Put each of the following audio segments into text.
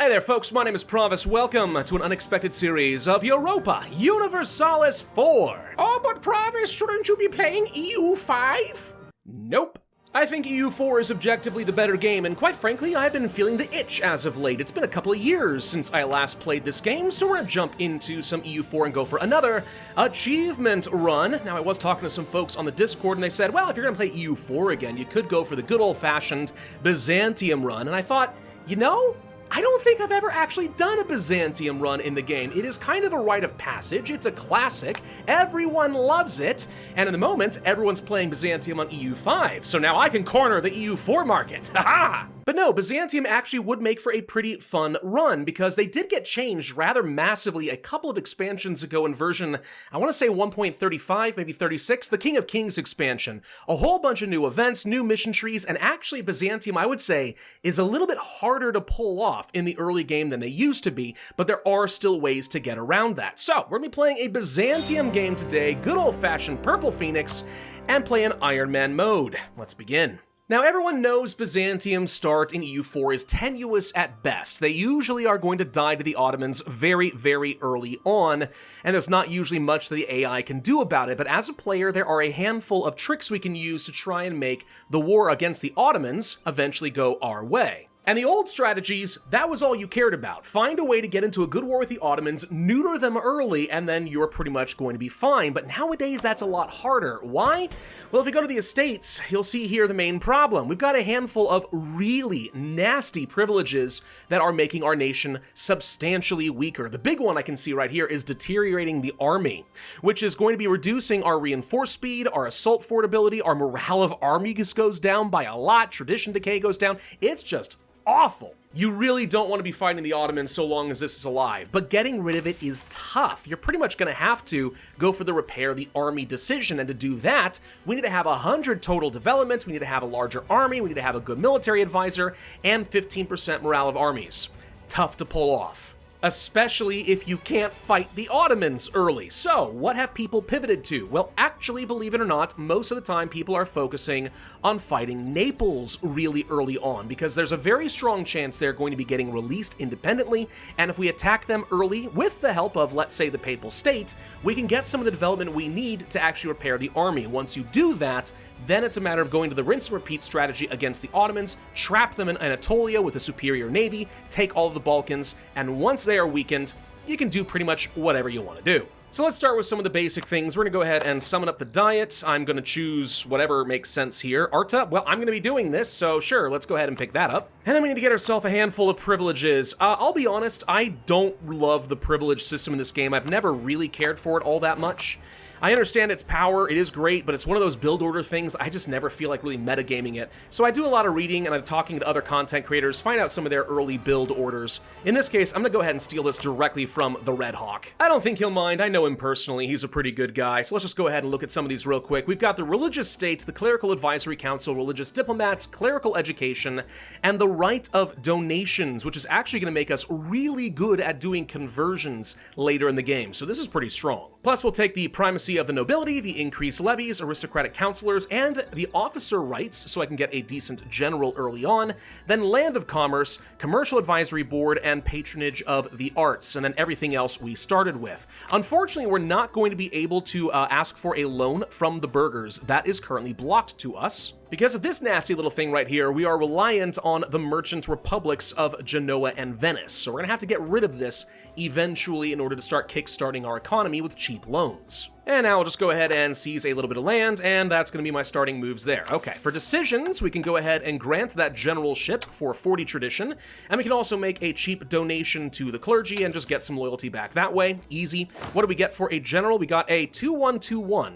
Hey there folks, my name is Pravus. Welcome to an unexpected series of Europa Universalis 4. Oh, but Pravus, shouldn't you be playing EU5? Nope. I think EU4 is objectively the better game, and quite frankly, I've been feeling the itch as of late. It's been a couple of years since I last played this game, so we're gonna jump into some EU4 and go for another achievement run. Now, I was talking to some folks on the Discord, and they said, well, if you're gonna play EU4 again, you could go for the good old-fashioned Byzantium run, and I thought, you know, I don't think I've ever actually done a Byzantium run in the game. It is kind of a rite of passage, it's a classic, everyone loves it, and in the moment, everyone's playing Byzantium on EU5, so now I can corner the EU4 market, haha! But no, Byzantium actually would make for a pretty fun run, because they did get changed rather massively a couple of expansions ago in version, I want to say 1.35, maybe 36, the King of Kings expansion. A whole bunch of new events, new mission trees, and actually Byzantium, I would say, is a little bit harder to pull off in the early game than they used to be, but there are still ways to get around that. So, we're going to be playing a Byzantium game today, good old-fashioned Purple Phoenix, and play in Iron Man mode. Let's begin. Now, everyone knows Byzantium's start in EU4 is tenuous at best. They usually are going to die to the Ottomans very, very early on, and there's not usually much that the AI can do about it, but as a player, there are a handful of tricks we can use to try and make the war against the Ottomans eventually go our way. And the old strategies, that was all you cared about. Find a way to get into a good war with the Ottomans, neuter them early, and then you're pretty much going to be fine. But nowadays, that's a lot harder. Why? Well, if you go to the Estates, you'll see here the main problem. We've got a handful of really nasty privileges that are making our nation substantially weaker. The big one I can see right here is deteriorating the army, which is going to be reducing our reinforced speed, our assault forward ability, our morale of armies goes down by a lot, tradition decay goes down. It's just awful. You really don't want to be fighting the Ottomans so long as this is alive, but getting rid of it is tough. You're pretty much going to have to go for the repair the army decision, and to do that, we need to have 100 total developments, we need to have a larger army, we need to have a good military advisor, and 15% morale of armies. Tough to pull off, especially if you can't fight the Ottomans early. So, what have people pivoted to? Well, actually, believe it or not, most of the time people are focusing on fighting Naples really early on, because there's a very strong chance they're going to be getting released independently, and if we attack them early with the help of, let's say, the Papal State, we can get some of the development we need to actually repair the army. Once you do that, then it's a matter of going to the rinse and repeat strategy against the Ottomans, trap them in Anatolia with a superior navy, take all of the Balkans, and once they are weakened, you can do pretty much whatever you want to do. So let's start with some of the basic things. We're going to go ahead and summon up the diet. I'm going to choose whatever makes sense here. Arta, well, I'm going to be doing this, so sure, let's go ahead and pick that up. And then we need to get ourselves a handful of privileges. I'll be honest, I don't love the privilege system in this game. I've never really cared for it all that much. I understand its power, it is great, but it's one of those build order things, I just never feel like really metagaming it. So I do a lot of reading and I'm talking to other content creators, find out some of their early build orders. In this case, I'm gonna go ahead and steal this directly from the Red Hawk. I don't think he'll mind, I know him personally, he's a pretty good guy, so let's just go ahead and look at some of these real quick. We've got the Religious State, the Clerical Advisory Council, Religious Diplomats, Clerical Education, and the Right of Donations, which is actually gonna make us really good at doing conversions later in the game, so this is pretty strong. Plus, we'll take the Primacy of the Nobility, the Increased Levies, Aristocratic Counselors, and the Officer Rights, so I can get a decent general early on, then Land of Commerce, Commercial Advisory Board, and Patronage of the Arts, and then everything else we started with. Unfortunately, we're not going to be able to ask for a loan from the burghers. That is currently blocked to us. Because of this nasty little thing right here, we are reliant on the merchant republics of Genoa and Venice, so we're gonna have to get rid of this eventually in order to start kickstarting our economy with cheap loans. And now I'll just go ahead and seize a little bit of land, and that's going to be my starting moves there. Okay, for decisions, we can go ahead and grant that generalship for 40 tradition, and we can also make a cheap donation to the clergy and just get some loyalty back that way. Easy. What do we get for a general? We got a 2-1-2-1.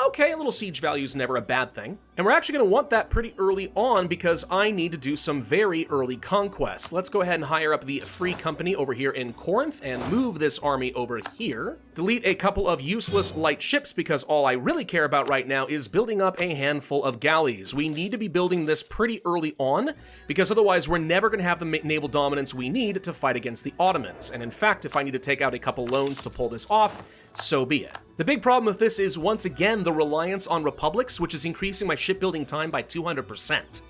Okay, a little siege value is never a bad thing. And we're actually going to want that pretty early on because I need to do some very early conquest. Let's go ahead and hire up the Free Company over here in Corinth and move this army over here. Delete a couple of useless light ships because all I really care about right now is building up a handful of galleys. We need to be building this pretty early on because otherwise we're never going to have the naval dominance we need to fight against the Ottomans. And in fact, if I need to take out a couple loans to pull this off, so be it. The big problem with this is, once again, the reliance on republics, which is increasing my shipbuilding time by 200%.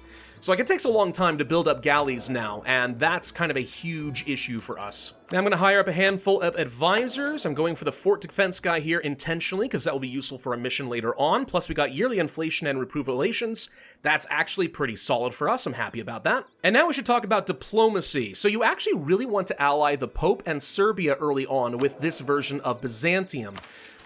So like, it takes a long time to build up galleys now, and that's kind of a huge issue for us. Now I'm going to hire up a handful of advisors. I'm going for the fort defense guy here intentionally, because that will be useful for a mission later on. Plus we got yearly inflation and improved relations. That's actually pretty solid for us. I'm happy about that. And now we should talk about diplomacy. So you actually really want to ally the Pope and Serbia early on with this version of Byzantium.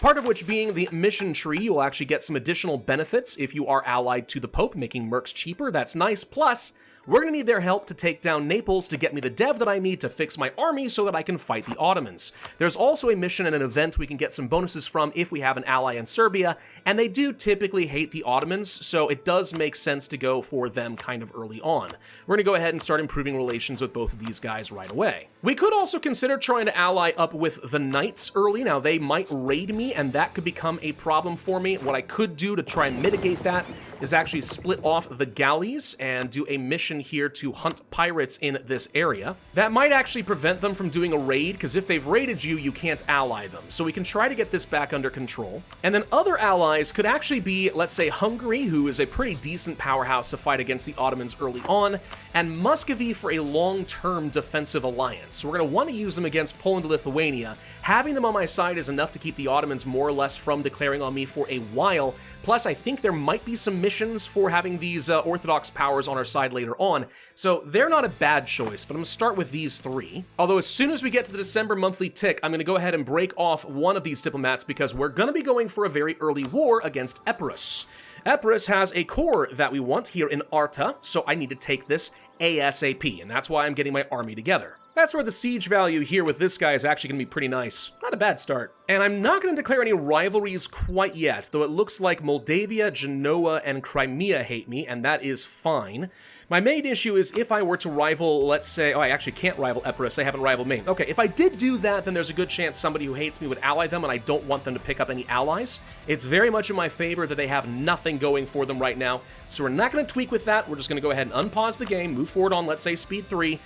Part of which being the mission tree, you'll actually get some additional benefits if you are allied to the Pope, making mercs cheaper. That's nice. Plus, we're going to need their help to take down Naples to get me the dev that I need to fix my army so that I can fight the Ottomans. There's also a mission and an event we can get some bonuses from if we have an ally in Serbia, and they do typically hate the Ottomans, so it does make sense to go for them kind of early on. We're going to go ahead and start improving relations with both of these guys right away. We could also consider trying to ally up with the Knights early. Now, they might raid me, and that could become a problem for me. What I could do to try and mitigate that is actually split off the galleys and do a mission here to hunt pirates in this area. That might actually prevent them from doing a raid, because if they've raided you, you can't ally them. So we can try to get this back under control. And then other allies could actually be, let's say, Hungary, who is a pretty decent powerhouse to fight against the Ottomans early on, and Muscovy for a long-term defensive alliance. So we're going to want to use them against Poland and Lithuania. Having them on my side is enough to keep the Ottomans more or less from declaring on me for a while. Plus, I think there might be some missions for having these Orthodox powers on our side later on, so they're not a bad choice, but I'm going to start with these three. Although as soon as we get to the December monthly tick, I'm going to go ahead and break off one of these diplomats because we're going to be going for a very early war against Epirus. Epirus has a core that we want here in Arta, so I need to take this ASAP, and that's why I'm getting my army together. That's where the siege value here with this guy is actually going to be pretty nice. Not a bad start. And I'm not going to declare any rivalries quite yet, though it looks like Moldavia, Genoa, and Crimea hate me, and that is fine. My main issue is if I were to rival, let's say, oh, I actually can't rival Epirus, they haven't rivaled me. Okay, if I did do that, then there's a good chance somebody who hates me would ally them, and I don't want them to pick up any allies. It's very much in my favor that they have nothing going for them right now, so we're not going to tweak with that. We're just going to go ahead and unpause the game, move forward on, let's say, speed 3,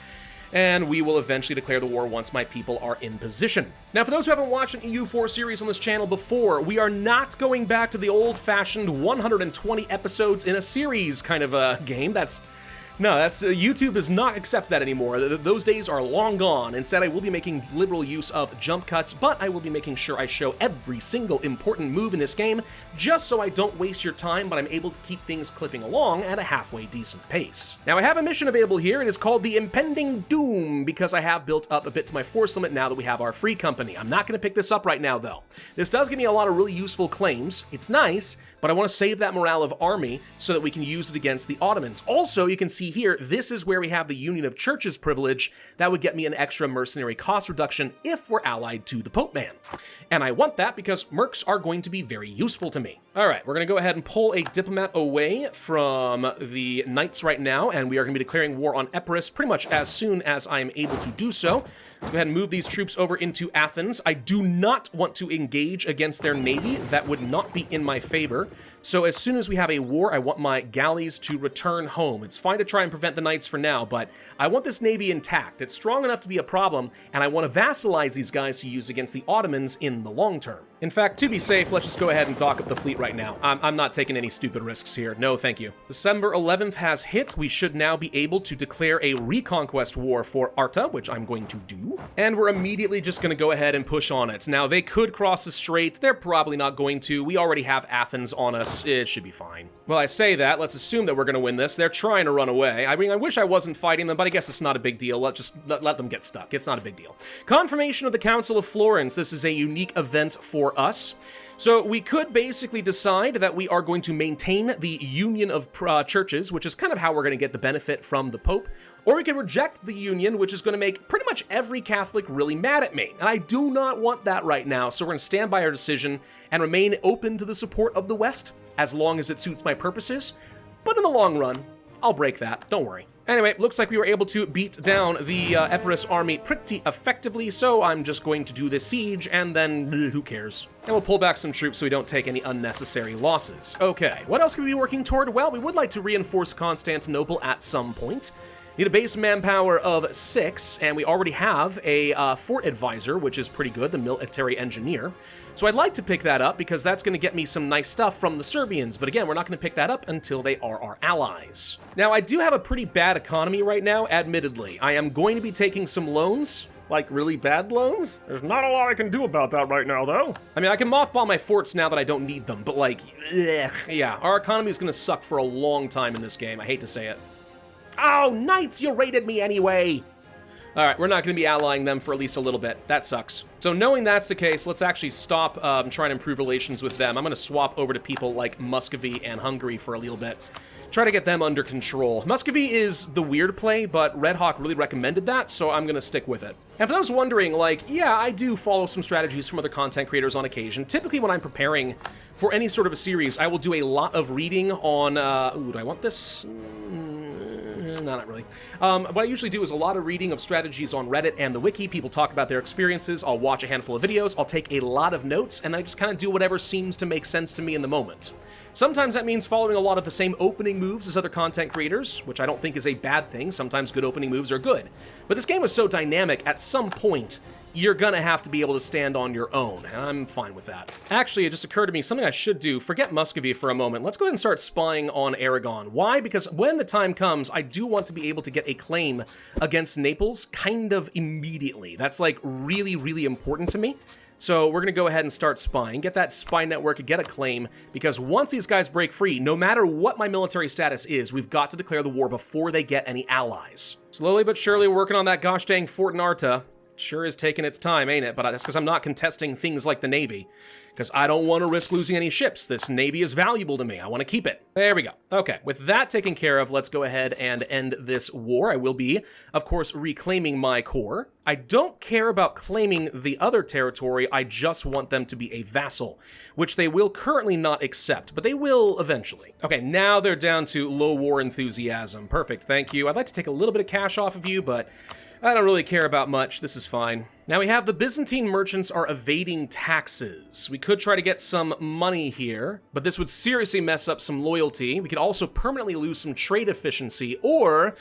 and we will eventually declare the war once my people are in position. Now, for those who haven't watched an EU4 series on this channel before, we are not going back to the old-fashioned 120 episodes in a series kind of a game. YouTube does not accept that anymore. Those days are long gone. Instead, I will be making liberal use of jump cuts, but I will be making sure I show every single important move in this game, just so I don't waste your time, but I'm able to keep things clipping along at a halfway decent pace. Now, I have a mission available here. It is called the Impending Doom, because I have built up a bit to my force limit now that we have our free company. I'm not going to pick this up right now, though. This does give me a lot of really useful claims. It's nice, but I want to save that morale of army so that we can use it against the Ottomans. Also, you can see here, this is where we have the Union of Churches privilege. That would get me an extra mercenary cost reduction if we're allied to the Pope Man. And I want that because mercs are going to be very useful to me. All right, we're going to go ahead and pull a diplomat away from the Knights right now, and we are going to be declaring war on Epirus pretty much as soon as I'm able to do so. Let's go ahead and move these troops over into Athens. I do not want to engage against their navy. That would not be in my favor. So as soon as we have a war, I want my galleys to return home. It's fine to try and prevent the Knights for now, but I want this navy intact. It's strong enough to be a problem, and I want to vassalize these guys to use against the Ottomans in the long term. In fact, to be safe, let's just go ahead and dock up the fleet right now. I'm not taking any stupid risks here. No, thank you. December 11th has hit. We should now be able to declare a reconquest war for Arta, which I'm going to do. And we're immediately just going to go ahead and push on it. Now, they could cross the strait. They're probably not going to. We already have Athens on us. It should be fine. Well, I say that. Let's assume that we're going to win this. They're trying to run away. I mean, I wish I wasn't fighting them, but I guess it's not a big deal. Let them get stuck. It's not a big deal. Confirmation of the Council of Florence. This is a unique event for us. So we could basically decide that we are going to maintain the union of churches, which is kind of how we're going to get the benefit from the Pope, or we could reject the union, which is going to make pretty much every Catholic really mad at me. And I do not want that right now, so we're going to stand by our decision and remain open to the support of the West, as long as it suits my purposes. But in the long run, I'll break that, don't worry. Anyway, looks like we were able to beat down the Epirus army pretty effectively, so I'm just going to do this siege, and then who cares? And we'll pull back some troops so we don't take any unnecessary losses. Okay, what else can we be working toward? Well, we would like to reinforce Constantinople at some point. Need a base manpower of 6, and we already have a fort advisor, which is pretty good, the military engineer. So I'd like to pick that up because that's going to get me some nice stuff from the Serbians, but again, we're not going to pick that up until they are our allies. Now, I do have a pretty bad economy right now, admittedly. I am going to be taking some loans, like really bad loans. There's not a lot I can do about that right now, though. I mean, I can mothball my forts now that I don't need them, but like, ugh, yeah, our economy is going to suck for a long time in this game. I hate to say it. Oh, knights, you raided me anyway! Alright, we're not going to be allying them for at least a little bit. That sucks. So knowing that's the case, let's actually stop trying to improve relations with them. I'm going to swap over to people like Muscovy and Hungary for a little bit. Try to get them under control. Muscovy is the weird play, but Red Hawk really recommended that, so I'm going to stick with it. And for those wondering, like, yeah, I do follow some strategies from other content creators on occasion. Typically when I'm preparing for any sort of a series, I will do a lot of reading on... ooh, do I want this? No, not really. What I usually do is a lot of reading of strategies on Reddit and the wiki. People talk about their experiences. I'll watch a handful of videos. I'll take a lot of notes, and I just kind of do whatever seems to make sense to me in the moment. Sometimes that means following a lot of the same opening moves as other content creators, which I don't think is a bad thing. Sometimes good opening moves are good. But this game was so dynamic, at some point, you're gonna have to be able to stand on your own, and I'm fine with that. Actually, it just occurred to me, something I should do, forget Muscovy for a moment. Let's go ahead and start spying on Aragon. Why? Because when the time comes, I do want to be able to get a claim against Naples kind of immediately. That's like really, really important to me. So we're going to go ahead and start spying, get that spy network, get a claim, because once these guys break free, no matter what my military status is, we've got to declare the war before they get any allies. Slowly but surely working on that gosh dang fort in Arta. Sure is taking its time, ain't it? But that's because I'm not contesting things like the Navy. Because I don't want to risk losing any ships. This Navy is valuable to me. I want to keep it. There we go. Okay, with that taken care of, let's go ahead and end this war. I will be, of course, reclaiming my core. I don't care about claiming the other territory. I just want them to be a vassal, which they will currently not accept, but they will eventually. Okay, now they're down to low war enthusiasm. Perfect, thank you. I'd like to take a little bit of cash off of you, but I don't really care about much. This is fine. Now we have the Byzantine merchants are evading taxes. We could try to get some money here, but this would seriously mess up some loyalty. We could also permanently lose some trade efficiency, or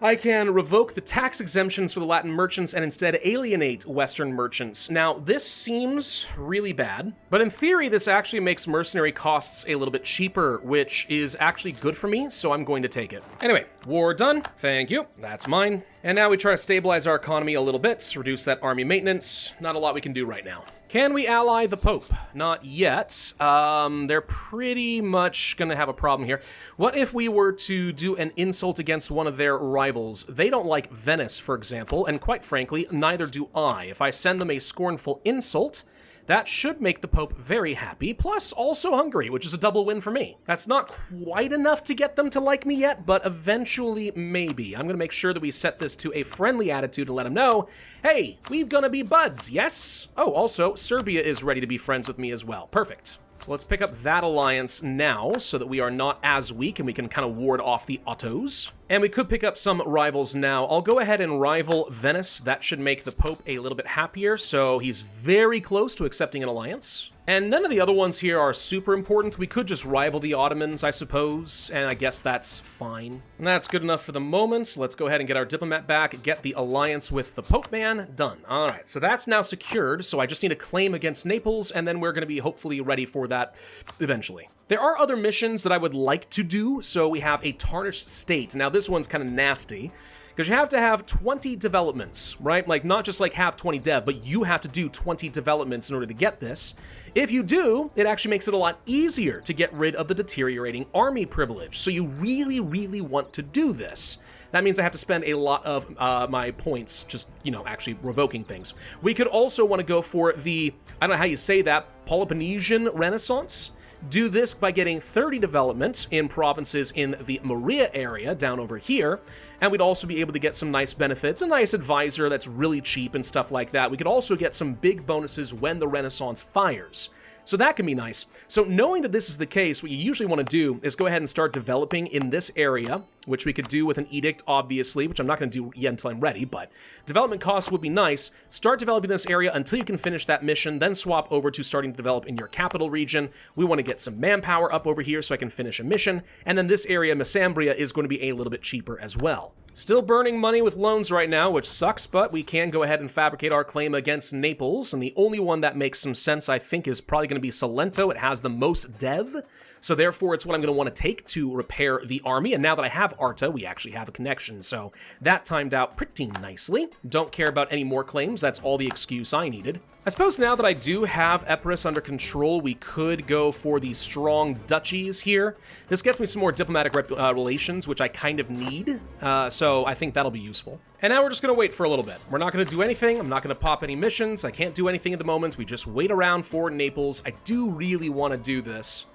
I can revoke the tax exemptions for the Latin merchants and instead alienate Western merchants. Now, this seems really bad, but in theory, this actually makes mercenary costs a little bit cheaper, which is actually good for me, so I'm going to take it. Anyway, war done. Thank you. That's mine. And now we try to stabilize our economy a little bit, reduce that army maintenance. Not a lot we can do right now. Can we ally the Pope? Not yet. They're pretty much gonna have a problem here. What if we were to do an insult against one of their rivals? They don't like Venice, for example, and quite frankly, neither do I. If I send them a scornful insult, that should make the Pope very happy, plus also Hungary, which is a double win for me. That's not quite enough to get them to like me yet, but eventually maybe. I'm gonna make sure that we set this to a friendly attitude and let them know, hey, we're gonna be buds, yes? Oh, also, Serbia is ready to be friends with me as well. Perfect. So let's pick up that alliance now so that we are not as weak and we can kind of ward off the Ottos. And we could pick up some rivals now. I'll go ahead and rival Venice. That should make the Pope a little bit happier, so he's very close to accepting an alliance. And none of the other ones here are super important. We could just rival the Ottomans, I suppose, and I guess that's fine. And that's good enough for the moment. So let's go ahead and get our diplomat back, get the alliance with the Pope man done. All right, so that's now secured, so I just need a claim against Naples, and then we're going to be hopefully ready for that eventually. There are other missions that I would like to do, so we have a tarnished state. Now, this one's kind of nasty, because you have to have 20 developments, right? Like, not just like have 20 dev, but you have to do 20 developments in order to get this. If you do, it actually makes it a lot easier to get rid of the deteriorating army privilege. So you really, really want to do this. That means I have to spend a lot of my points just, you know, actually revoking things. We could also want to go for the, I don't know how you say that, Peloponnesian Renaissance. Do this by getting 30 developments in provinces in the Morea area down over here, and we'd also be able to get some nice benefits, a nice advisor that's really cheap and stuff like that. We could also get some big bonuses when the Renaissance fires. So that can be nice. So knowing that this is the case, what you usually want to do is go ahead and start developing in this area which we could do with an edict, obviously, which I'm not going to do yet until I'm ready, but development costs would be nice. Start developing this area until you can finish that mission, then swap over to starting to develop in your capital region. We want to get some manpower up over here so I can finish a mission, and then this area, Messambria, is going to be a little bit cheaper as well. Still burning money with loans right now, which sucks, but we can go ahead and fabricate our claim against Naples, and the only one that makes some sense, I think, is probably going to be Salento. It has the most dev, so therefore it's what I'm going to want to take to repair the army, and now that I have Arta, we actually have a connection, so that timed out pretty nicely. Don't care about any more claims, that's all the excuse I needed. I suppose now that I do have Epirus under control, we could go for the strong duchies here. This gets me some more diplomatic relations, which I kind of need, so I think that'll be useful. And now we're just going to wait for a little bit. We're not going to do anything. I'm not going to pop any missions. I can't do anything at the moment. We just wait around for Naples. I do really want to do this.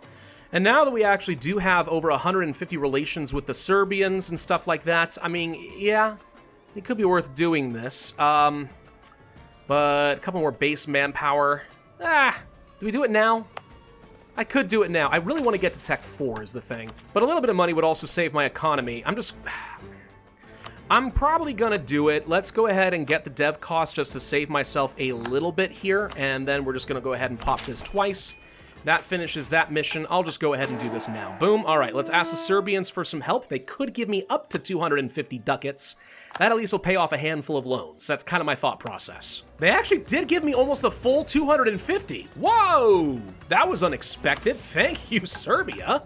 And now that we actually do have over 150 relations with the Serbians and stuff like that, I mean, yeah, it could be worth doing this. But a couple more base manpower. Do we do it now? I could do it now. I really want to get to Tech 4 is the thing. But a little bit of money would also save my economy. I'm probably gonna do it. Let's go ahead and get the dev cost just to save myself a little bit here. And then we're just gonna go ahead and pop this twice. That finishes that mission. I'll just go ahead and do this now. Boom. All right, let's ask the Serbians for some help. They could give me up to 250 ducats. That at least will pay off a handful of loans. That's kind of my thought process. They actually did give me almost the full 250. Whoa! That was unexpected. Thank you, Serbia.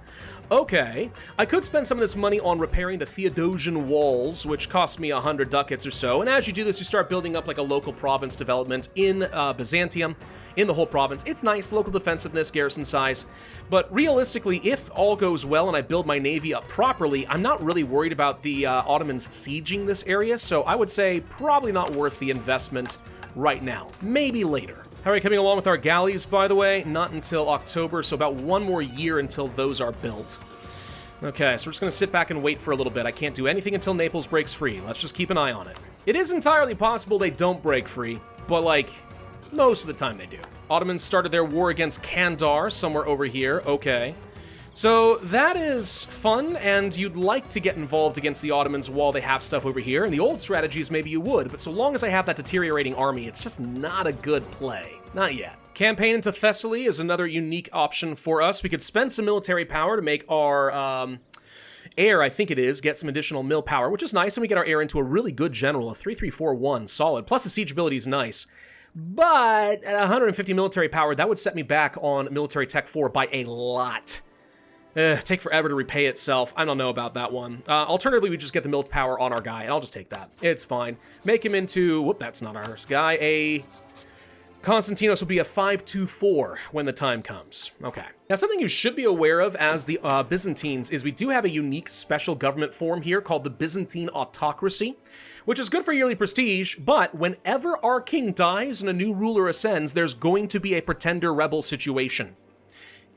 Okay, I could spend some of this money on repairing the Theodosian walls, which cost me 100 ducats or so, and as you do this, you start building up like a local province development in Byzantium, in the whole province. It's nice, local defensiveness, garrison size, but realistically, if all goes well and I build my navy up properly, I'm not really worried about the Ottomans sieging this area, so I would say probably not worth the investment right now. Maybe later. How are we coming along with our galleys, by the way? Not until October, so about one more year until those are built. Okay, so we're just going to sit back and wait for a little bit. I can't do anything until Naples breaks free. Let's just keep an eye on it. It is entirely possible they don't break free, but, like, most of the time they do. Ottomans started their war against Kandar, somewhere over here. Okay. So that is fun, and you'd like to get involved against the Ottomans while they have stuff over here. And the old strategies, maybe you would, but so long as I have that deteriorating army, it's just not a good play. Not yet. Campaign into Thessaly is another unique option for us. We could spend some military power to make our heir, I think it is, get some additional mill power, which is nice, and we get our heir into a really good general, a 3-3-4-1, solid. Plus the siege ability is nice. But at 150 military power, that would set me back on military tech 4 by a lot. Take forever to repay itself. I don't know about that one. Alternatively, we just get the mill power on our guy, and I'll just take that. It's fine. Make him into... Whoop, that's not ours guy. A... Constantinos will be a 5-2-4 when the time comes. Okay. Now, something you should be aware of as the Byzantines is we do have a unique special government form here called the Byzantine autocracy, which is good for yearly prestige, but whenever our king dies and a new ruler ascends, there's going to be a pretender rebel situation.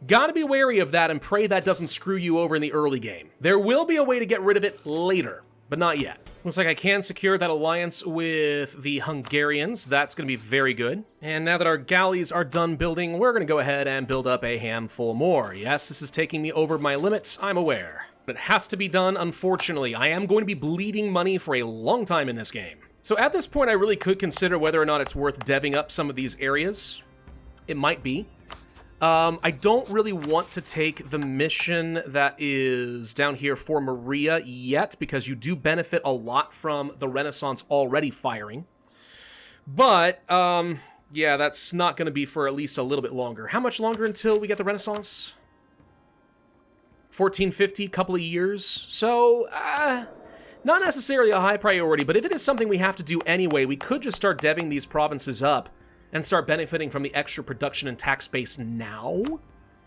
Gotta be wary of that and pray that doesn't screw you over in the early game. There will be a way to get rid of it later, but not yet. Looks like I can secure that alliance with the Hungarians. That's going to be very good. And now that our galleys are done building, we're going to go ahead and build up a handful more. Yes, this is taking me over my limits, I'm aware. But it has to be done, unfortunately. I am going to be bleeding money for a long time in this game. So at this point, I really could consider whether or not it's worth deving up some of these areas. It might be. I don't really want to take the mission that is down here for Maria yet, because you do benefit a lot from the Renaissance already firing. But, yeah, that's not going to be for at least a little bit longer. How much longer until we get the Renaissance? 1450, couple of years. So, not necessarily a high priority, but if it is something we have to do anyway, we could just start deving these provinces up and start benefiting from the extra production and tax base now.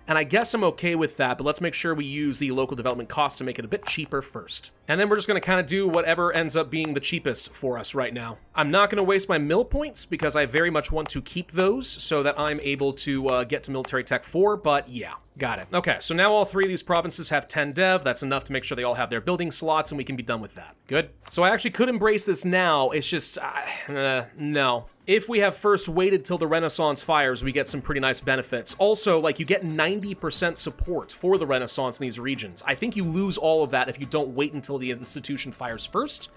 And I guess I'm okay with that, but let's make sure we use the local development cost to make it a bit cheaper first. And then we're just going to kind of do whatever ends up being the cheapest for us right now. I'm not going to waste my mill points because I very much want to keep those so that I'm able to get to military tech 4, but yeah. Got it. Okay, so now all three of these provinces have 10 dev. That's enough to make sure they all have their building slots, and we can be done with that. Good. So I actually could embrace this now. It's just, no. If we have first waited till the Renaissance fires, we get some pretty nice benefits. Also, like, you get 90% support for the Renaissance in these regions. I think you lose all of that if you don't wait until until the institution fires first.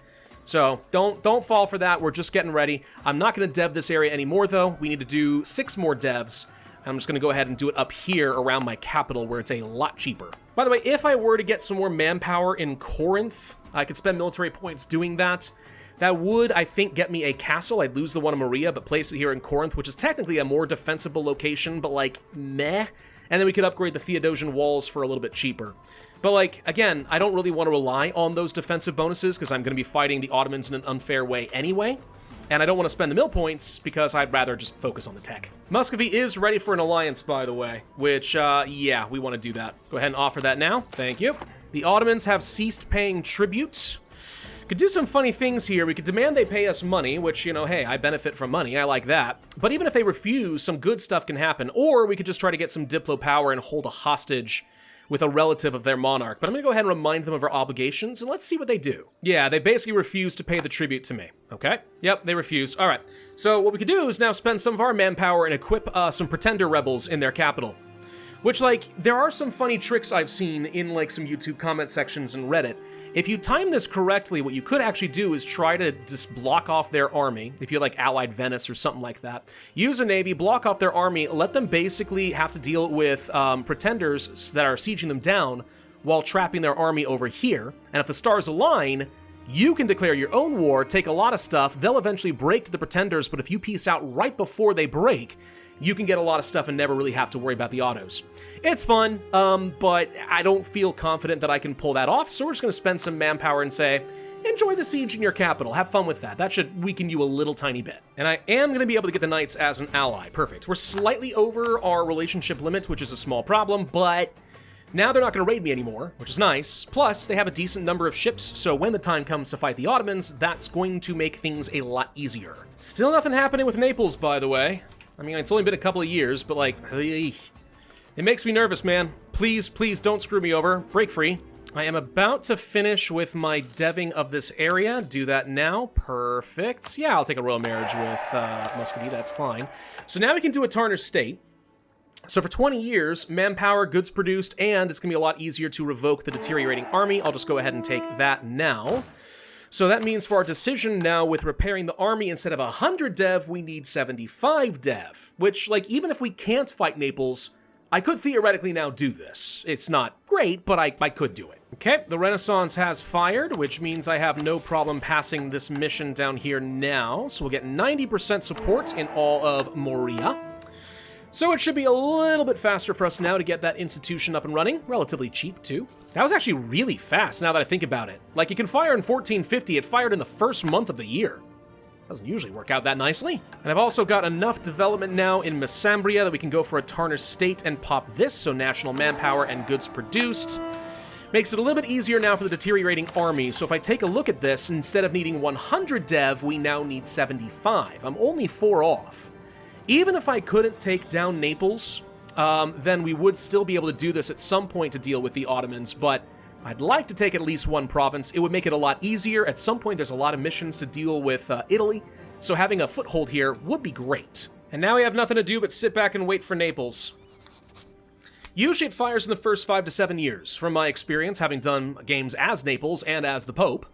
So don't fall for that. We're just getting ready. I'm not going to dev this area anymore, though. We need to do 6 more devs. I'm just going to go ahead and do it up here around my capital, where it's a lot cheaper. By the way, if I were to get some more manpower in Corinth, I could spend military points doing that. That would, I think, get me a castle. I'd lose the one in Maria, but place it here in Corinth, which is technically a more defensible location, but, like, meh. And then we could upgrade the Theodosian walls for a little bit cheaper. But, like, again, I don't really want to rely on those defensive bonuses because I'm going to be fighting the Ottomans in an unfair way anyway. And I don't want to spend the mill points because I'd rather just focus on the tech. Muscovy is ready for an alliance, by the way, which, yeah, we want to do that. Go ahead and offer that now. Thank you. The Ottomans have ceased paying tribute. Could do some funny things here. We could demand they pay us money, which, you know, hey, I benefit from money. I like that. But even if they refuse, some good stuff can happen. Or we could just try to get some Diplo power and hold a hostage with a relative of their monarch. But I'm going to go ahead and remind them of our obligations, and let's see what they do. Yeah, they basically refuse to pay the tribute to me. Okay? Yep, they refused. All right. So what we could do is now spend some of our manpower and equip some pretender rebels in their capital. Which, like, there are some funny tricks I've seen in, like, some YouTube comment sections and Reddit. If you time this correctly, what you could actually do is try to just block off their army, if you like Allied Venice or something like that. Use a navy, block off their army, let them basically have to deal with pretenders that are sieging them down while trapping their army over here. And if the stars align, you can declare your own war, take a lot of stuff, they'll eventually break to the pretenders, but if you peace out right before they break, you can get a lot of stuff and never really have to worry about the autos. It's fun, but I don't feel confident that I can pull that off, so we're just going to spend some manpower and say, enjoy the siege in your capital, have fun with that. That should weaken you a little tiny bit. And I am going to be able to get the knights as an ally. Perfect. We're slightly over our relationship limit, which is a small problem, but now they're not going to raid me anymore, which is nice. Plus, they have a decent number of ships, so when the time comes to fight the Ottomans, that's going to make things a lot easier. Still nothing happening with Naples, by the way. I mean, it's only been a couple of years, but, like, it makes me nervous, man. Please, please don't screw me over. Break free. I am about to finish with my deving of this area. Do that now. Perfect. Yeah, I'll take a royal marriage with Muscovy. That's fine. So now we can do a Tarnished state. So for 20 years, manpower, goods produced, and it's going to be a lot easier to revoke the deteriorating army. I'll just go ahead and take that now. So that means for our decision now with repairing the army, instead of 100 dev, we need 75 dev. Which, like, even if we can't fight Naples, I could theoretically now do this. It's not great, but I could do it. Okay, the Renaissance has fired, which means I have no problem passing this mission down here now. So we'll get 90% support in all of Moria. So it should be a little bit faster for us now to get that institution up and running. Relatively cheap, too. That was actually really fast, now that I think about it. Like, you can fire in 1450. It fired in the first month of the year. Doesn't usually work out that nicely. And I've also got enough development now in Messambria that we can go for a Tarnished state and pop this, so national manpower and goods produced. Makes it a little bit easier now for the deteriorating army. So if I take a look at this, instead of needing 100 dev, we now need 75. I'm only 4 off. Even if I couldn't take down Naples, then we would still be able to do this at some point to deal with the Ottomans, but I'd like to take at least one province. It would make it a lot easier. At some point, there's a lot of missions to deal with Italy, so having a foothold here would be great. And now we have nothing to do but sit back and wait for Naples. Usually it fires in the first 5 to 7 years, from my experience, having done games as Naples and as the Pope.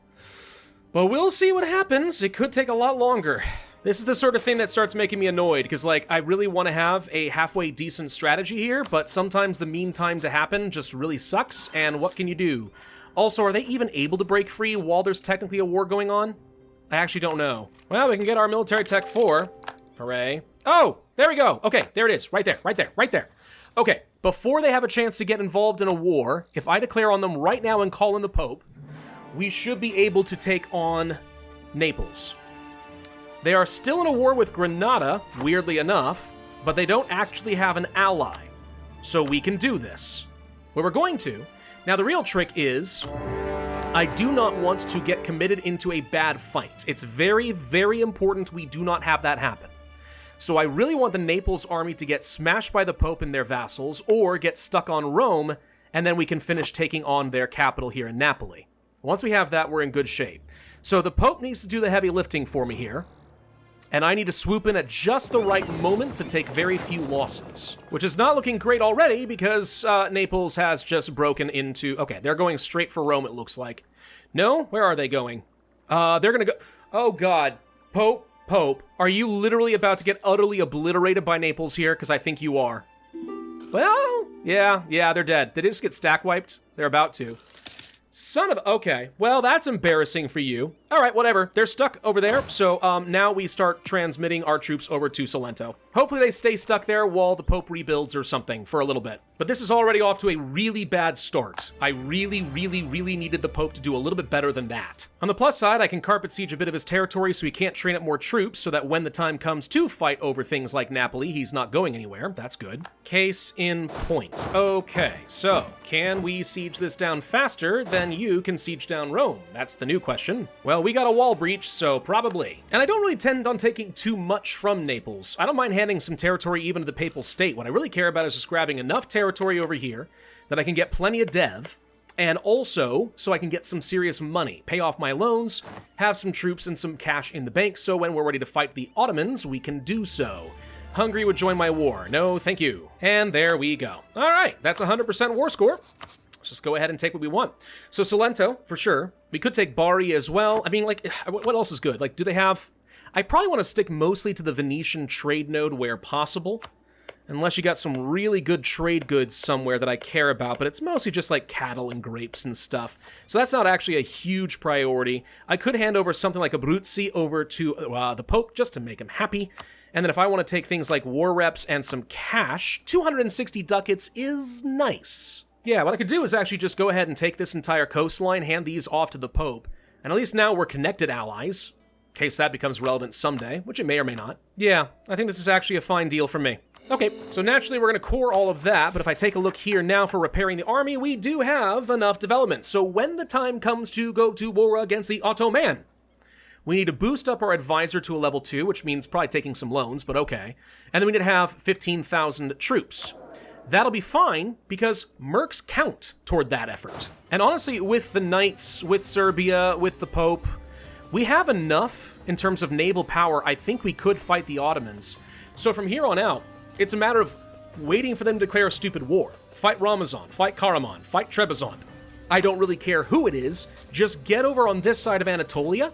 But we'll see what happens. It could take a lot longer. This is the sort of thing that starts making me annoyed, because, like, I really want to have a halfway decent strategy here, but sometimes the mean time to happen just really sucks, and what can you do? Also, are they even able to break free while there's technically a war going on? I actually don't know. Well, we can get our military tech 4. Hooray. Oh, there we go. Okay, there it is. Right there, right there, right there. Okay, before they have a chance to get involved in a war, if I declare on them right now and call in the Pope, we should be able to take on Naples. They are still in a war with Granada, weirdly enough, but they don't actually have an ally. So we can do this. Well, we're going to. Now, the real trick is, I do not want to get committed into a bad fight. It's very, very important we do not have that happen. So I really want the Naples army to get smashed by the Pope and their vassals, or get stuck on Rome, and then we can finish taking on their capital here in Napoli. Once we have that, we're in good shape. So the Pope needs to do the heavy lifting for me here. And I need to swoop in at just the right moment to take very few losses. Which is not looking great already because Naples has just broken into... Okay, they're going straight for Rome, it looks like. No? Where are they going? They're gonna go... Oh, God. Pope, are you literally about to get utterly obliterated by Naples here? Because I think you are. Well, yeah, they're dead. Did they just get stack wiped? They're about to. Son of... Okay, well, that's embarrassing for you. All right, whatever. They're stuck over there, so now we start transmitting our troops over to Salento. Hopefully they stay stuck there while the Pope rebuilds or something for a little bit. But this is already off to a really bad start. I really needed the Pope to do a little bit better than that. On the plus side, I can carpet siege a bit of his territory so he can't train up more troops so that when the time comes to fight over things like Napoli, he's not going anywhere. That's good. Case in point. Okay, so can we siege this down faster than you can siege down Rome? That's the new question. Well, we got a wall breach, so probably. And I don't really tend on taking too much from Naples. I don't mind handing some territory even to the Papal State. What I really care about is just grabbing enough territory over here that I can get plenty of dev, and also so I can get some serious money, pay off my loans, have some troops and some cash in the bank, so when we're ready to fight the Ottomans, we can do so. Hungary would join my war. No, thank you. And there we go. All right, that's 100% war score. Let's just go ahead and take what we want. So Salento, for sure. We could take Bari as well. I mean, like, what else is good? Like, do they have... I probably want to stick mostly to the Venetian trade node where possible. Unless you got some really good trade goods somewhere that I care about, but it's mostly just like cattle and grapes and stuff. So that's not actually a huge priority. I could hand over something like Abruzzi over to the Pope just to make him happy. And then if I want to take things like war reps and some cash, 260 ducats is nice. Yeah, what I could do is actually just go ahead and take this entire coastline, hand these off to the Pope, and at least now we're connected allies, in case that becomes relevant someday, which it may or may not. Yeah, I think this is actually a fine deal for me. Okay, so naturally we're going to core all of that, but if I take a look here now for repairing the army, we do have enough development. So when the time comes to go to war against the Ottoman, we need to boost up our advisor to a level 2, which means probably taking some loans, but okay. And then we need to have 15,000 troops. That'll be fine, because mercs count toward that effort. And honestly, with the Knights, with Serbia, with the Pope, we have enough in terms of naval power. I think we could fight the Ottomans. So from here on out, it's a matter of waiting for them to declare a stupid war. Fight Ramazan, fight Karaman, fight Trebizond. I don't really care who it is, just get over on this side of Anatolia,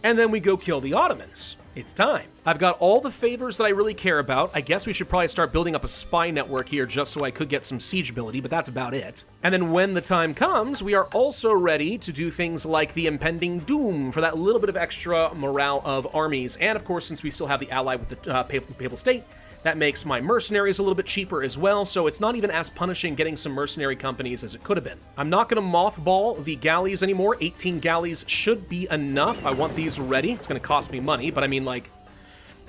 and then we go kill the Ottomans. It's time. I've got all the favors that I really care about. I guess we should probably start building up a spy network here just so I could get some siege ability, but that's about it. And then when the time comes, we are also ready to do things like the impending doom for that little bit of extra morale of armies. And of course, since we still have the ally with the Papal State, that makes my mercenaries a little bit cheaper as well, so it's not even as punishing getting some mercenary companies as it could have been. I'm not going to mothball the galleys anymore. 18 galleys should be enough. I want these ready. It's going to cost me money, but I mean, like,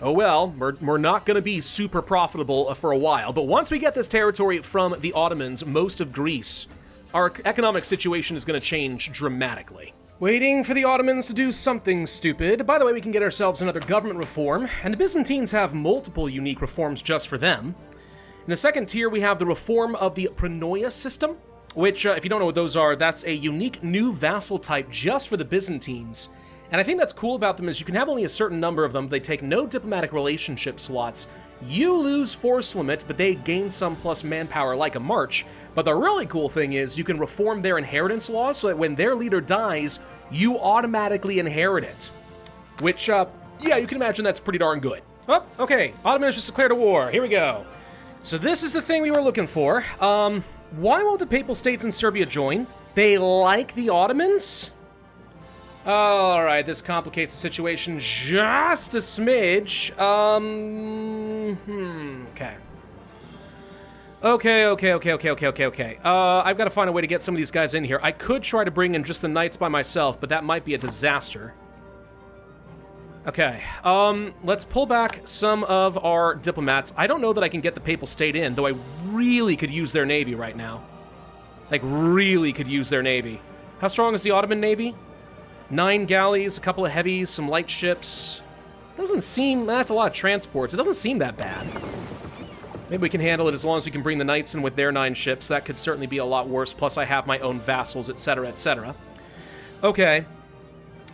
oh well, we're not going to be super profitable for a while. But once we get this territory from the Ottomans, most of Greece, our economic situation is going to change dramatically. Waiting for the Ottomans to do something stupid. By the way, we can get ourselves another government reform, and the Byzantines have multiple unique reforms just for them. In the second tier, we have the reform of the Pronoia system, which, if you don't know what those are, that's a unique new vassal type just for the Byzantines. And I think that's cool about them is you can have only a certain number of them. They take no diplomatic relationship slots. You lose force limit, but they gain some plus manpower like a march. But the really cool thing is you can reform their inheritance laws so that when their leader dies, you automatically inherit it. Which, yeah, you can imagine that's pretty darn good. Oh, okay, Ottomans just declared a war. Here we go. So this is the thing we were looking for. Why won't the Papal States and Serbia join? They like the Ottomans? All right, this complicates the situation just a smidge. Okay. Okay. I've got to find a way to get some of these guys in here. I could try to bring in just the knights by myself, but that might be a disaster. Okay, let's pull back some of our diplomats. I don't know that I can get the Papal State in, though I really could use their navy right now. Like, really could use their navy. How strong is the Ottoman navy? 9 galleys, a couple of heavies, some light ships. Doesn't seem... That's a lot of transports. It doesn't seem that bad. Maybe we can handle it as long as we can bring the knights in with their 9 ships. That could certainly be a lot worse. Plus, I have my own vassals, etc., etc. Okay.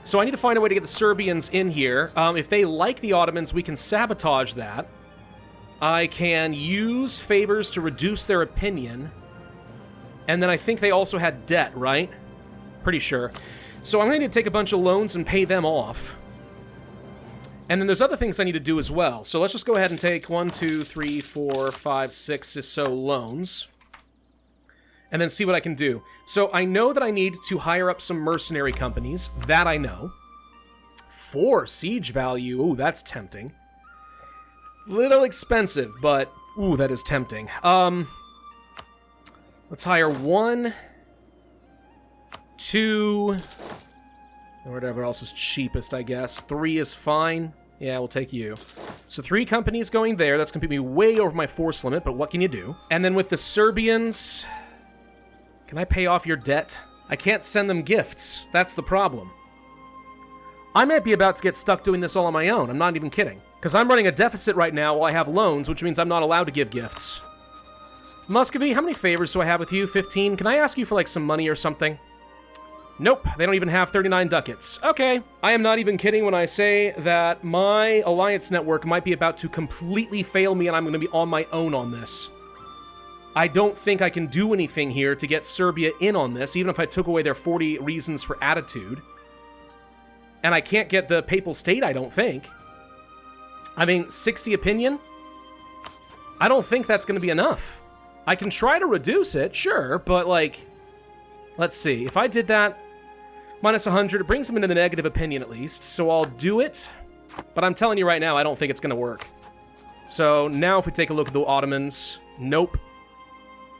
So I need to find a way to get the Serbians in here. If they like the Ottomans, we can sabotage that. I can use favors to reduce their opinion. And then I think they also had debt, right? Pretty sure. So I'm going to need to take a bunch of loans and pay them off. And then there's other things I need to do as well. So let's just go ahead and take 1, 2, 3, 4, 5, 6 or so loans. And then see what I can do. So I know that I need to hire up some mercenary companies. That I know. 4 siege value. Ooh, that's tempting. Little expensive, but ooh, that is tempting. Let's hire 1, 2, whatever else is cheapest, I guess. 3 is fine. Yeah, we'll take you. So 3 companies going there. That's going to put me way over my force limit, but what can you do? And then with the Serbians... Can I pay off your debt? I can't send them gifts. That's the problem. I might be about to get stuck doing this all on my own. I'm not even kidding. Because I'm running a deficit right now while I have loans, which means I'm not allowed to give gifts. Muscovy, how many favors do I have with you? 15? Can I ask you for, like, some money or something? Nope, they don't even have 39 ducats. Okay. I am not even kidding when I say that my alliance network might be about to completely fail me and I'm going to be on my own on this. I don't think I can do anything here to get Serbia in on this, even if I took away their 40 reasons for attitude. And I can't get the Papal State, I don't think. I mean, 60 opinion? I don't think that's going to be enough. I can try to reduce it, sure, but, like... Let's see. If I did that, minus 100, it brings them into the negative opinion at least, so I'll do it. But I'm telling you right now, I don't think it's going to work. So now if we take a look at the Ottomans, nope.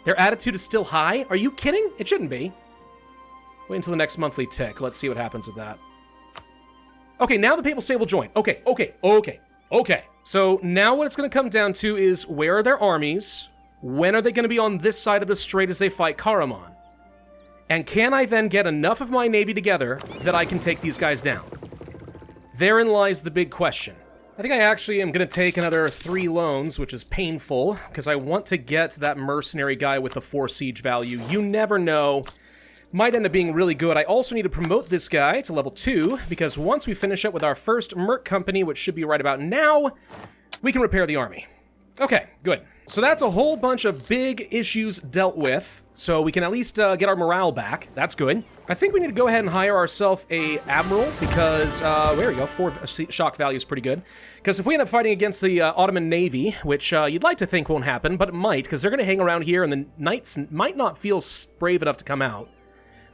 Their attitude is still high? Are you kidding? It shouldn't be. Wait until the next monthly tick. Let's see what happens with that. Okay, now the Papal State will join. Okay. So now what it's going to come down to is where are their armies? When are they going to be on this side of the strait as they fight Karaman? And can I then get enough of my navy together that I can take these guys down? Therein lies the big question. I think I actually am going to take another 3 loans, which is painful, because I want to get that mercenary guy with the 4 siege value. You never know. Might end up being really good. I also need to promote this guy to level 2, because once we finish up with our first merc company, which should be right about now, we can repair the army. Okay, good. So that's a whole bunch of big issues dealt with, so we can at least get our morale back. That's good. I think we need to go ahead and hire ourselves a admiral, because, there we go, 4 shock value is pretty good. Because if we end up fighting against the Ottoman Navy, which you'd like to think won't happen, but it might, because they're going to hang around here and the knights might not feel brave enough to come out,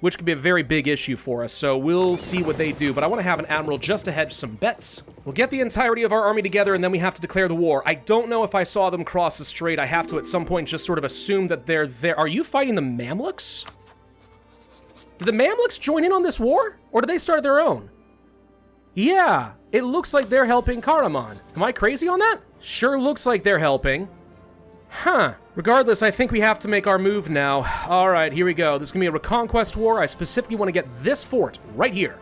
which could be a very big issue for us, so we'll see what they do. But I want to have an admiral just to hedge some bets. We'll get the entirety of our army together, and then we have to declare the war. I don't know if I saw them cross the strait. I have to, at some point, just sort of assume that they're there. Are you fighting the Mamluks? Did the Mamluks join in on this war? Or did they start their own? Yeah, it looks like they're helping Karaman. Am I crazy on that? Sure looks like they're helping. Huh. Regardless, I think we have to make our move now. Alright, here we go. This is going to be a reconquest war. I specifically want to get this fort right here.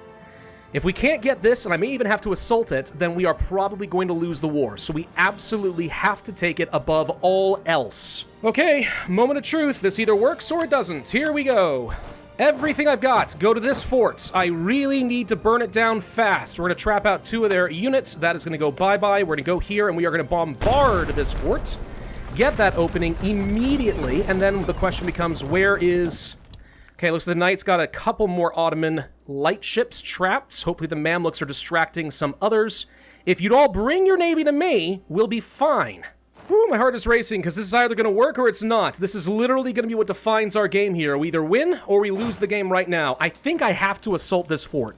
If we can't get this, and I may even have to assault it, then we are probably going to lose the war. So we absolutely have to take it above all else. Okay, moment of truth. This either works or it doesn't. Here we go. Everything I've got, go to this fort. I really need to burn it down fast. We're going to trap out 2 of their units. That is going to go bye-bye. We're going to go here, and we are going to bombard this fort. Get that opening immediately, and then the question becomes, where is... Okay, looks like the Knights got a couple more Ottoman light ships trapped. Hopefully the Mamluks are distracting some others. If you'd all bring your navy to me, we'll be fine. Whew, my heart is racing, because this is either going to work or it's not. This is literally going to be what defines our game here. We either win or we lose the game right now. I think I have to assault this fort.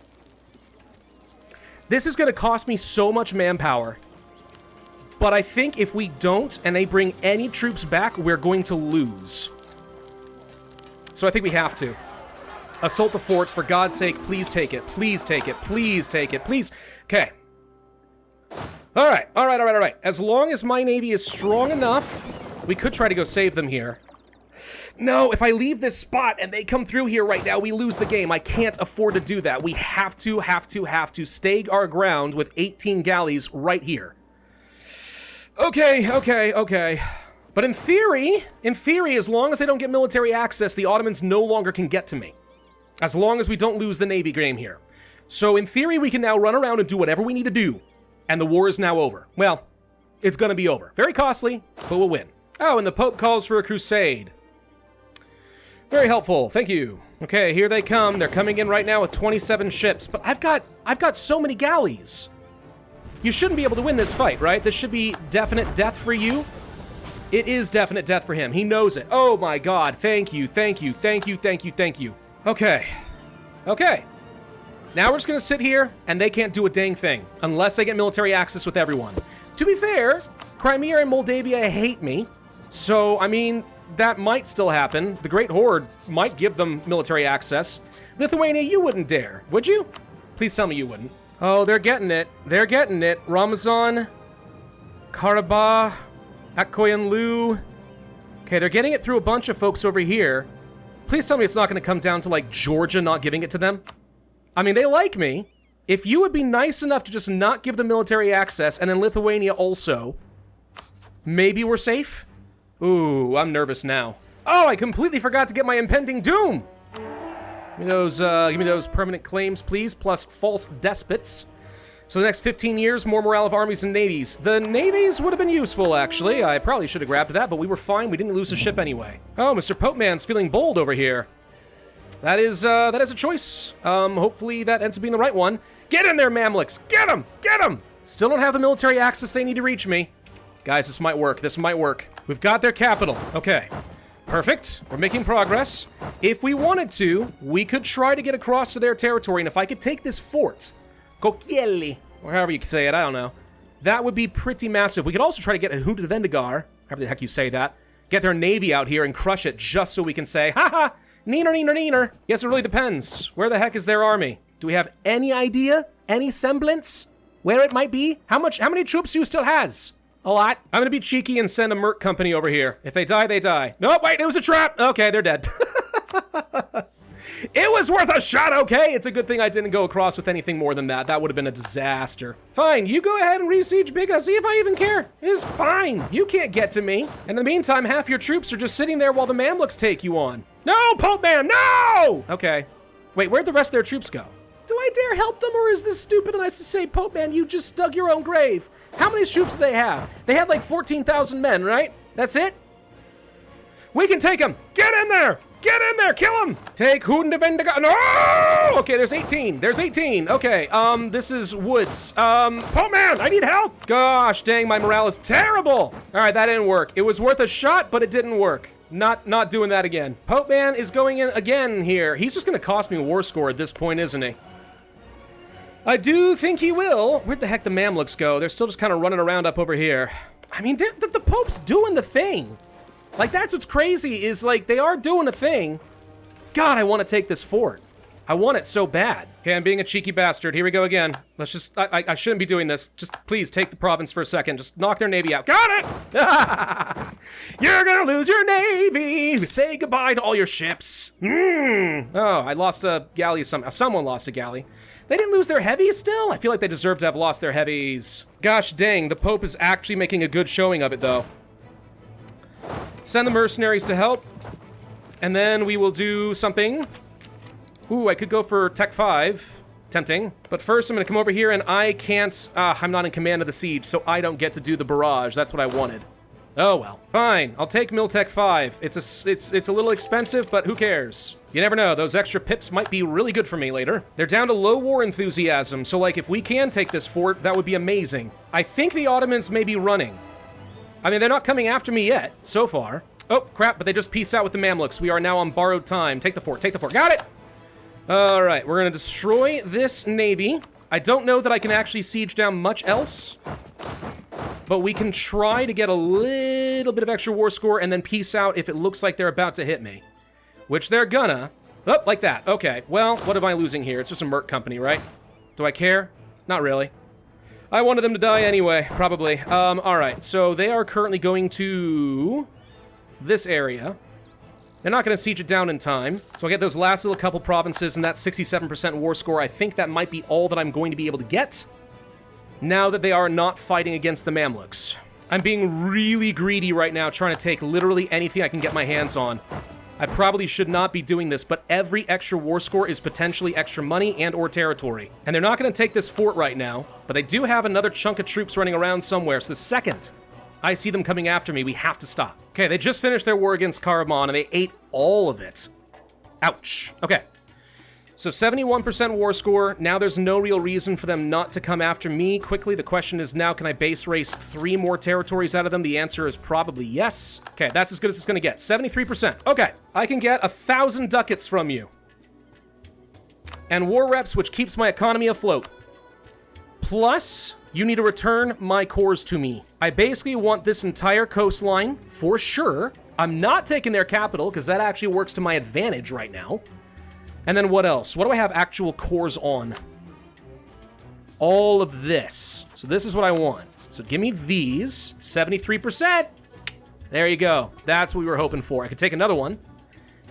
This is going to cost me so much manpower. But I think if we don't, and they bring any troops back, we're going to lose. So I think we have to. Assault the forts, for God's sake, please take it. Please take it. Please take it. Please. Okay. Alright. As long as my navy is strong enough, we could try to go save them here. No, if I leave this spot and they come through here right now, we lose the game. I can't afford to do that. We have to stake our ground with 18 galleys right here. Okay. But in theory, as long as I don't get military access, the Ottomans no longer can get to me. As long as we don't lose the navy game here. So in theory, we can now run around and do whatever we need to do. And the war is now over. Well, it's going to be over. Very costly, but we'll win. Oh, and the Pope calls for a crusade. Very helpful. Thank you. Okay, here they come. They're coming in right now with 27 ships. But I've got so many galleys. You shouldn't be able to win this fight, right? This should be definite death for you. It is definite death for him. He knows it. Oh my god. Thank you, thank you, thank you, thank you, thank you. Okay. Okay. Now we're just gonna sit here, and they can't do a dang thing, unless I get military access with everyone. To be fair, Crimea and Moldavia hate me, so, I mean, that might still happen. The Great Horde might give them military access. Lithuania, you wouldn't dare, would you? Please tell me you wouldn't. Oh, they're getting it. They're getting it. Ramazan, Karabakh, Akoyanlu. Okay, they're getting it through a bunch of folks over here. Please tell me it's not going to come down to, like, Georgia not giving it to them. I mean, they like me. If you would be nice enough to just not give them military access, and then Lithuania also, maybe we're safe? Ooh, I'm nervous now. Oh, I completely forgot to get my impending doom! Give me those permanent claims, please, plus false despots. So the next 15 years, more morale of armies and navies. The navies would have been useful, actually. I probably should have grabbed that, but we were fine. We didn't lose a ship anyway. Oh, Mr. Pope Man's feeling bold over here. That is a choice. Hopefully that ends up being the right one. Get in there, Mamluks! Get them! Get them! Still don't have the military access they need to reach me. Guys, this might work. This might work. We've got their capital. Okay. Perfect. We're making progress. If we wanted to, we could try to get across to their territory, and if I could take this fort, Kokieli, or however you can say it, I don't know, that would be pretty massive. We could also try to get Junta Vendigar, however the heck you say that, get their navy out here and crush it just so we can say, haha, neener, neener, neener. Yes, it really depends. Where the heck is their army? Do we have any idea? Any semblance? Where it might be? How many troops do you still has? A lot. I'm gonna be cheeky and send a merc company over here. If they die, they die. No, wait, it was a trap! Okay, they're dead. It was worth a shot, okay? It's a good thing I didn't go across with anything more than that. That would have been a disaster. Fine, you go ahead and re-siege Bigga. See if I even care. It's fine. You can't get to me. And in the meantime, half your troops are just sitting there while the Mamluks take you on. No, Pope Man, no! Okay. Wait, where'd the rest of their troops go? Do I dare help them, or is this stupid and I should say, Pope Man, you just dug your own grave? How many troops do they have? They had like 14,000 men, right? That's it? We can take them! Get in there! Get in there! Kill them! Take Junta Vendigar. No! Okay, there's 18. There's 18. Okay, this is woods. Pope Man, I need help! Gosh dang, my morale is terrible! All right, that didn't work. It was worth a shot, but it didn't work. Not doing that again. Pope Man is going in again here. He's just gonna cost me a war score at this point, isn't he? I do think he will. Where'd the heck the Mamluks go? They're still just kind of running around up over here. I mean, the Pope's doing the thing. Like, that's what's crazy, is, like, they are doing a thing. God, I want to take this fort. I want it so bad. Okay, I'm being a cheeky bastard. Here we go again. Let's just... I shouldn't be doing this. Just, please, take the province for a second. Just knock their navy out. Got it! You're gonna lose your navy! Say goodbye to all your ships. Oh, I lost a galley somehow. Someone lost a galley. They didn't lose their heavies still? I feel like they deserve to have lost their heavies. Gosh dang, the Pope is actually making a good showing of it, though. Send the mercenaries to help. And then we will do something. Ooh, I could go for Tech 5. Tempting. But first, I'm going to come over here, and I can't... I'm not in command of the siege, so I don't get to do the barrage. That's what I wanted. Oh, well. Fine. I'll take Miltech 5. It's a little expensive, but who cares? You never know. Those extra pips might be really good for me later. They're down to low war enthusiasm, so, like, if we can take this fort, that would be amazing. I think the Ottomans may be running. I mean, they're not coming after me yet, so far. Oh, crap, but they just pieced out with the Mamluks. We are now on borrowed time. Take the fort. Take the fort. Got it! All right, we're going to destroy this navy. I don't know that I can actually siege down much else, but we can try to get a little bit of extra war score and then peace out if it looks like they're about to hit me, which they're gonna. Oh, like that. Okay, well, what am I losing here? It's just a merc company, right? Do I care? Not really. I wanted them to die anyway, probably. All right, so they are currently going to this area. They're not going to siege it down in time. So I'll get those last little couple provinces and that 67% war score. I think that might be all that I'm going to be able to get now that they are not fighting against the Mamluks. I'm being really greedy right now, trying to take literally anything I can get my hands on. I probably should not be doing this, but every extra war score is potentially extra money and or territory. And they're not going to take this fort right now, but they do have another chunk of troops running around somewhere, so the second I see them coming after me, we have to stop. Okay, they just finished their war against Karaman, and they ate all of it. Ouch. Okay. So 71% war score. Now there's no real reason for them not to come after me quickly. The question is now, can I base race 3 more territories out of them? The answer is probably yes. Okay, that's as good as it's going to get. 73%. Okay, I can get 1,000 ducats from you. And war reps, which keeps my economy afloat. Plus, you need to return my cores to me. I basically want this entire coastline, for sure. I'm not taking their capital, because that actually works to my advantage right now. And then what else? What do I have actual cores on? All of this. So this is what I want. So give me these. 73%. There you go. That's what we were hoping for. I could take another one.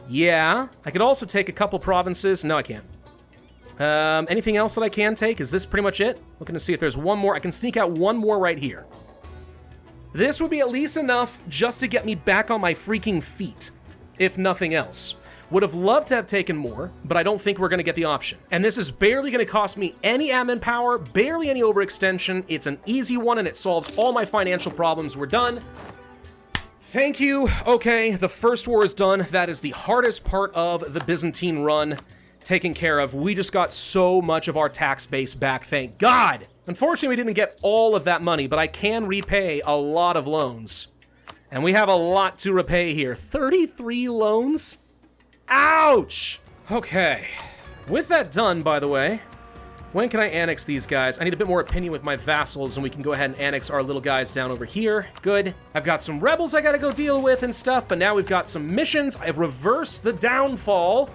Yeah. I could also take a couple provinces. No, I can't. Anything else that I can take? Is this pretty much it? Looking to see if there's one more. I can sneak out one more right here. This would be at least enough just to get me back on my freaking feet, if nothing else. Would have loved to have taken more, but I don't think we're going to get the option. And this is barely going to cost me any admin power, barely any overextension. It's an easy one, and it solves all my financial problems. We're done. Thank you. Okay, the first war is done. That is the hardest part of the Byzantine run taken care of. We just got so much of our tax base back, thank God. Unfortunately, we didn't get all of that money, but I can repay a lot of loans. And we have a lot to repay here. 33 loans? Ouch! Okay. With that done, by the way, when can I annex these guys? I need a bit more opinion with my vassals, and we can go ahead and annex our little guys down over here. Good. I've got some rebels I gotta go deal with and stuff, but now we've got some missions. I've reversed the downfall.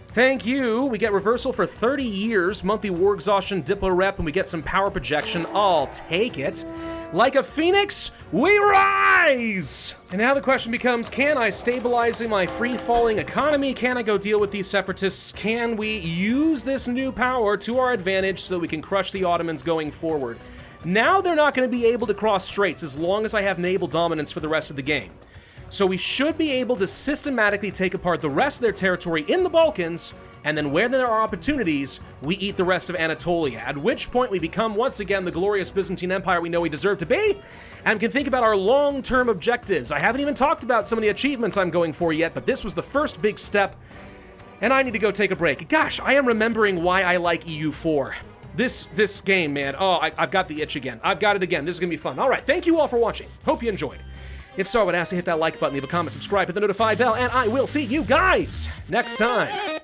Thank you. We get reversal for 30 years, monthly war exhaustion, diplo rep, and we get some power projection. I'll take it. Like a phoenix, we rise! And now the question becomes, can I stabilize my free-falling economy? Can I go deal with these separatists? Can we use this new power to our advantage so that we can crush the Ottomans going forward? Now they're not going to be able to cross straits as long as I have naval dominance for the rest of the game. So we should be able to systematically take apart the rest of their territory in the Balkans, and then where there are opportunities, we eat the rest of Anatolia, at which point we become once again the glorious Byzantine Empire we know we deserve to be, and can think about our long-term objectives. I haven't even talked about some of the achievements I'm going for yet, but this was the first big step, and I need to go take a break. Gosh, I am remembering why I like EU4. This game, man, oh, I've got the itch again. I've got it again. This is gonna be fun. All right, thank you all for watching. Hope you enjoyed. If so, I would ask you to hit that like button, leave a comment, subscribe, hit the notify bell, and I will see you guys next time.